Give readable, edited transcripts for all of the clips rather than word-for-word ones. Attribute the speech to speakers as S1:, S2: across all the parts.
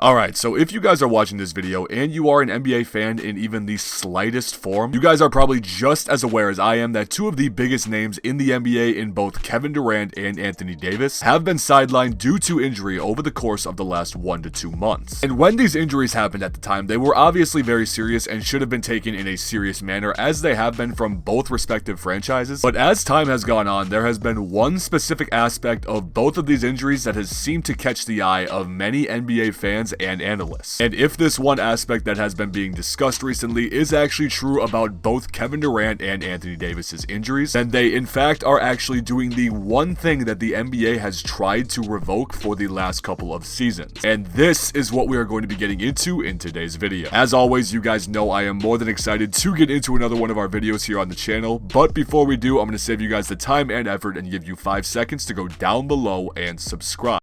S1: Alright, so if you guys are watching this video and you are an NBA fan in even the slightest form, you guys are probably just as aware as I am that two of the biggest names in the NBA in both Kevin Durant and Anthony Davis have been sidelined due to injury over the course of the last 1 to 2 months. And when these injuries happened at the time, they were obviously very serious and should have been taken in a serious manner, as they have been from both respective franchises. But as time has gone on, there has been one specific aspect of both of these injuries that has seemed to catch the eye of many NBA fans and analysts. And if this one aspect that has been being discussed recently is actually true about both Kevin Durant and Anthony Davis's injuries, then they in fact are actually doing the one thing that the NBA has tried to revoke for the last couple of seasons. And this is what we are going to be getting into in today's video. As always, you guys know I am more than excited to get into another one of our videos here on the channel, but before we do, I'm going to save you guys the time and effort and give you 5 seconds to go down below and subscribe.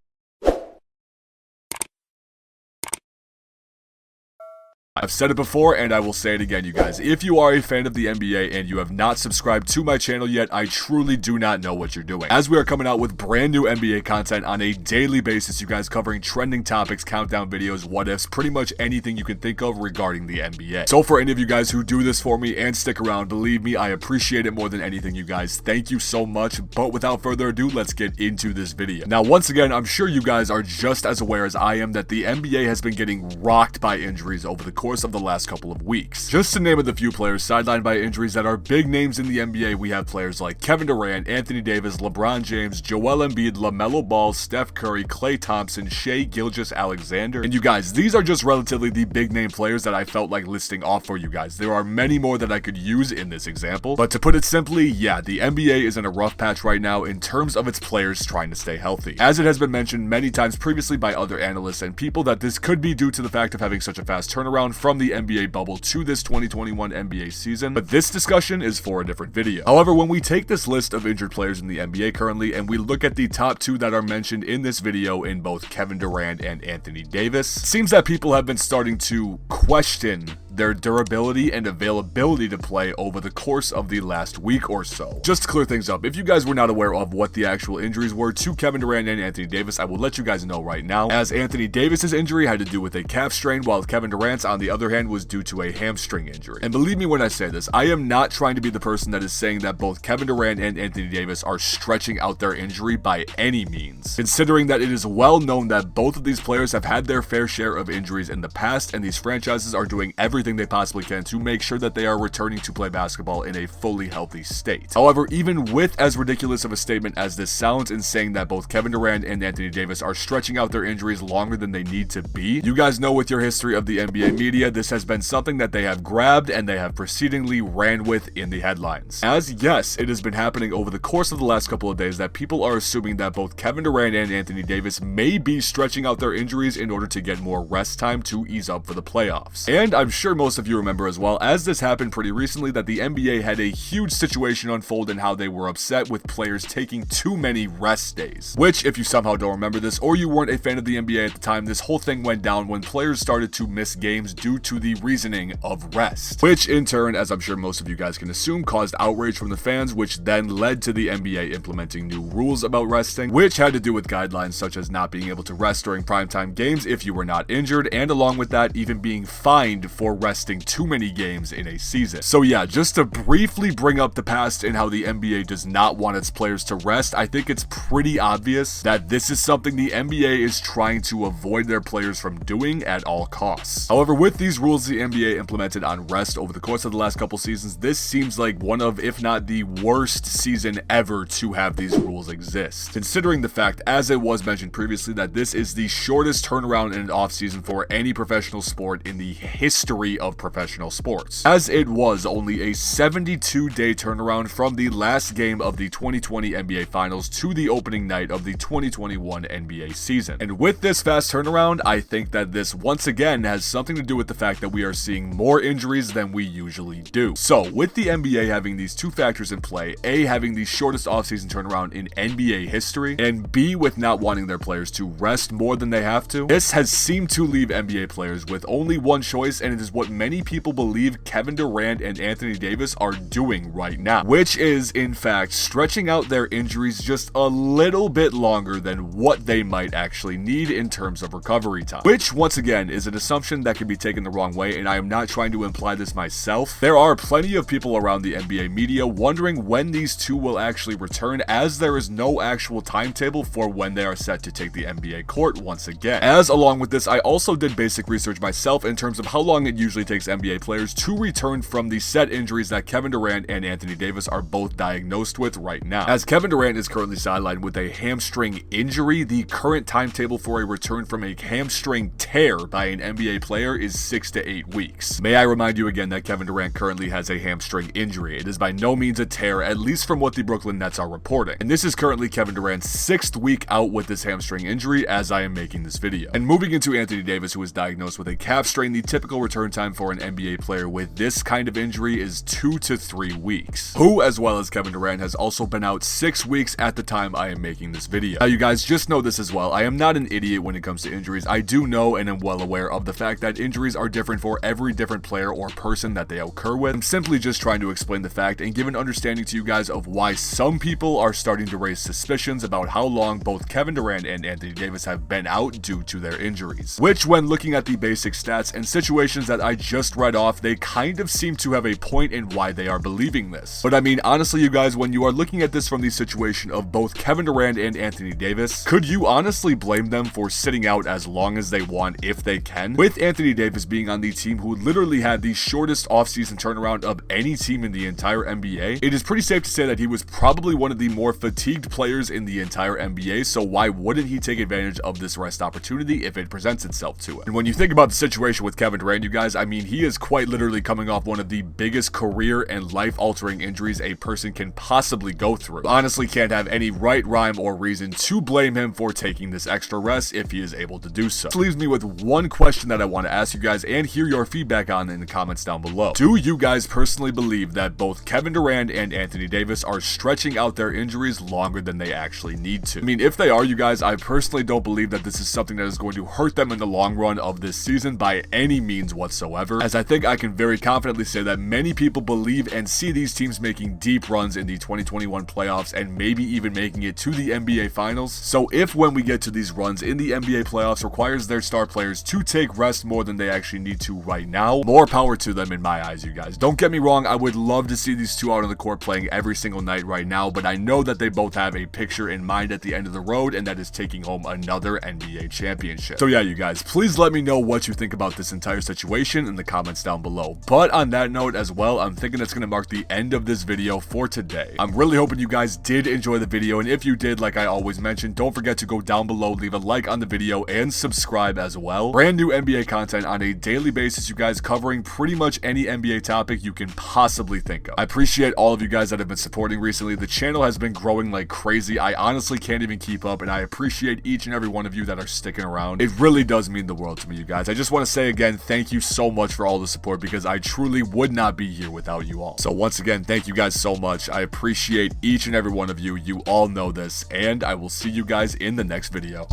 S1: I've said it before and I will say it again, you guys. If you are a fan of the NBA and you have not subscribed to my channel yet, I truly do not know what you're doing, as we are coming out with brand new NBA content on a daily basis, you guys, covering trending topics, countdown videos, what ifs, pretty much anything you can think of regarding the NBA. So for any of you guys who do this for me and stick around, believe me, I appreciate it more than anything, you guys. Thank you so much. But without further ado, let's get into this video. Now, once again, I'm sure you guys are just as aware as I am that the NBA has been getting rocked by injuries over the course of the last couple of weeks. Just to name a few players sidelined by injuries that are big names in the NBA, we have players like Kevin Durant, Anthony Davis, LeBron James, Joel Embiid, LaMelo Ball, Steph Curry, Klay Thompson, Shai Gilgeous-Alexander. And you guys, these are just relatively the big name players that I felt like listing off for you guys. There are many more that I could use in this example, but to put it simply, yeah, the NBA is in a rough patch right now in terms of its players trying to stay healthy. As it has been mentioned many times previously by other analysts and people, that this could be due to the fact of having such a fast turnaround from the NBA bubble to this 2021 NBA season, but this discussion is for a different video. However, when we take this list of injured players in the NBA currently and we look at the top 2 that are mentioned in this video in both Kevin Durant and Anthony Davis, it seems that people have been starting to question their durability and availability to play over the course of the last week or so. Just to clear things up, if you guys were not aware of what the actual injuries were to Kevin Durant and Anthony Davis, I will let you guys know right now, as Anthony Davis's injury had to do with a calf strain, while Kevin Durant's, on the other hand, was due to a hamstring injury. And believe me when I say this, I am not trying to be the person that is saying that both Kevin Durant and Anthony Davis are stretching out their injury by any means, considering that it is well known that both of these players have had their fair share of injuries in the past, and these franchises are doing everything they possibly can to make sure that they are returning to play basketball in a fully healthy state. However, even with as ridiculous of a statement as this sounds in saying that both Kevin Durant and Anthony Davis are stretching out their injuries longer than they need to be, you guys know with your history of the NBA media, this has been something that they have grabbed and they have proceedingly ran with in the headlines. As yes, it has been happening over the course of the last couple of days that people are assuming that both Kevin Durant and Anthony Davis may be stretching out their injuries in order to get more rest time to ease up for the playoffs. And I'm sure most of you remember as well, as this happened pretty recently, that the NBA had a huge situation unfold in how they were upset with players taking too many rest days. Which, if you somehow don't remember this, or you weren't a fan of the NBA at the time, this whole thing went down when players started to miss games due to the reasoning of rest. Which in turn, as I'm sure most of you guys can assume, caused outrage from the fans, which then led to the NBA implementing new rules about resting, which had to do with guidelines such as not being able to rest during primetime games if you were not injured, and along with that, even being fined for resting too many games in a season. So yeah, just to briefly bring up the past and how the NBA does not want its players to rest, I think it's pretty obvious that this is something the NBA is trying to avoid their players from doing at all costs. However, with these rules the NBA implemented on rest over the course of the last couple seasons, this seems like one of, if not the worst season ever to have these rules exist, considering the fact, as it was mentioned previously, that this is the shortest turnaround in an offseason for any professional sport in the history of professional sports, as it was only a 72-day turnaround from the last game of the 2020 NBA Finals to the opening night of the 2021 NBA season. And with this fast turnaround, I think that this once again has something to do with the fact that we are seeing more injuries than we usually do. So with the NBA having these two factors in play, A, having the shortest offseason turnaround in NBA history, and B, with not wanting their players to rest more than they have to, this has seemed to leave NBA players with only one choice, and it is what many people believe Kevin Durant and Anthony Davis are doing right now, which is, in fact, stretching out their injuries just a little bit longer than what they might actually need in terms of recovery time. Which, once again, is an assumption that can be taken the wrong way, and I am not trying to imply this myself. There are plenty of people around the NBA media wondering when these two will actually return, as there is no actual timetable for when they are set to take the NBA court once again. As along with this, I also did basic research myself in terms of how long it usually takes NBA players to return from the set injuries that Kevin Durant and Anthony Davis are both diagnosed with right now. As Kevin Durant is currently sidelined with a hamstring injury, the current timetable for a return from a hamstring tear by an NBA player is 6 to 8 weeks. May I remind you again that Kevin Durant currently has a hamstring injury. It is by no means a tear, at least from what the Brooklyn Nets are reporting. And this is currently Kevin Durant's 6th week out with this hamstring injury as I am making this video. And moving into Anthony Davis, who is diagnosed with a calf strain, the typical return time for an NBA player with this kind of injury is 2 to 3 weeks. Who, as well as Kevin Durant, has also been out 6 weeks at the time I am making this video. Now, you guys just know this as well. I am not an idiot when it comes to injuries. I do know and am well aware of the fact that injuries are different for every different player or person that they occur with. I'm simply just trying to explain the fact and give an understanding to you guys of why some people are starting to raise suspicions about how long both Kevin Durant and Anthony Davis have been out due to their injuries. Which, when looking at the basic stats and situations that I just read off, they kind of seem to have a point in why they are believing this. But I mean, honestly, you guys, when you are looking at this from the situation of both Kevin Durant and Anthony Davis, could you honestly blame them for sitting out as long as they want if they can? With Anthony Davis being on the team who literally had the shortest offseason turnaround of any team in the entire NBA, it is pretty safe to say that he was probably one of the more fatigued players in the entire NBA, so why wouldn't he take advantage of this rest opportunity if it presents itself to it? And when you think about the situation with Kevin Durant, you guys, I mean, he is quite literally coming off one of the biggest career and life-altering injuries a person can possibly go through. Honestly, can't have any right rhyme or reason to blame him for taking this extra rest if he is able to do so. This leaves me with one question that I want to ask you guys and hear your feedback on in the comments down below. Do you guys personally believe that both Kevin Durant and Anthony Davis are stretching out their injuries longer than they actually need to? I mean, if they are, you guys, I personally don't believe that this is something that is going to hurt them in the long run of this season by any means whatsoever, as I think I can very confidently say that many people believe and see these teams making deep runs in the 2021 playoffs and maybe even making it to the NBA Finals. So if when we get to these runs in the NBA playoffs requires their star players to take rest more than they actually need to right now, more power to them in my eyes, you guys. Don't get me wrong, I would love to see these two out on the court playing every single night right now, but I know that they both have a picture in mind at the end of the road, and that is taking home another NBA championship. So yeah, you guys, please let me know what you think about this entire situation in the comments down below. But on that note as well, I'm thinking that's going to mark the end of this video for today. I'm really hoping you guys did enjoy the video, and if you did, like I always mention, don't forget to go down below, leave a like on the video, and subscribe as well. Brand new NBA content on a daily basis, you guys, covering pretty much any NBA topic you can possibly think of. I appreciate all of you guys that have been supporting recently. The channel has been growing like crazy. I honestly can't even keep up, and I appreciate each and every one of you that are sticking around. It really does mean the world to me, you guys. I just want to say again, thank you so much for all the support, because I truly would not be here without you all. So once again, thank you guys so much. I appreciate each and every one of you. You all know this, and I will see you guys in the next video.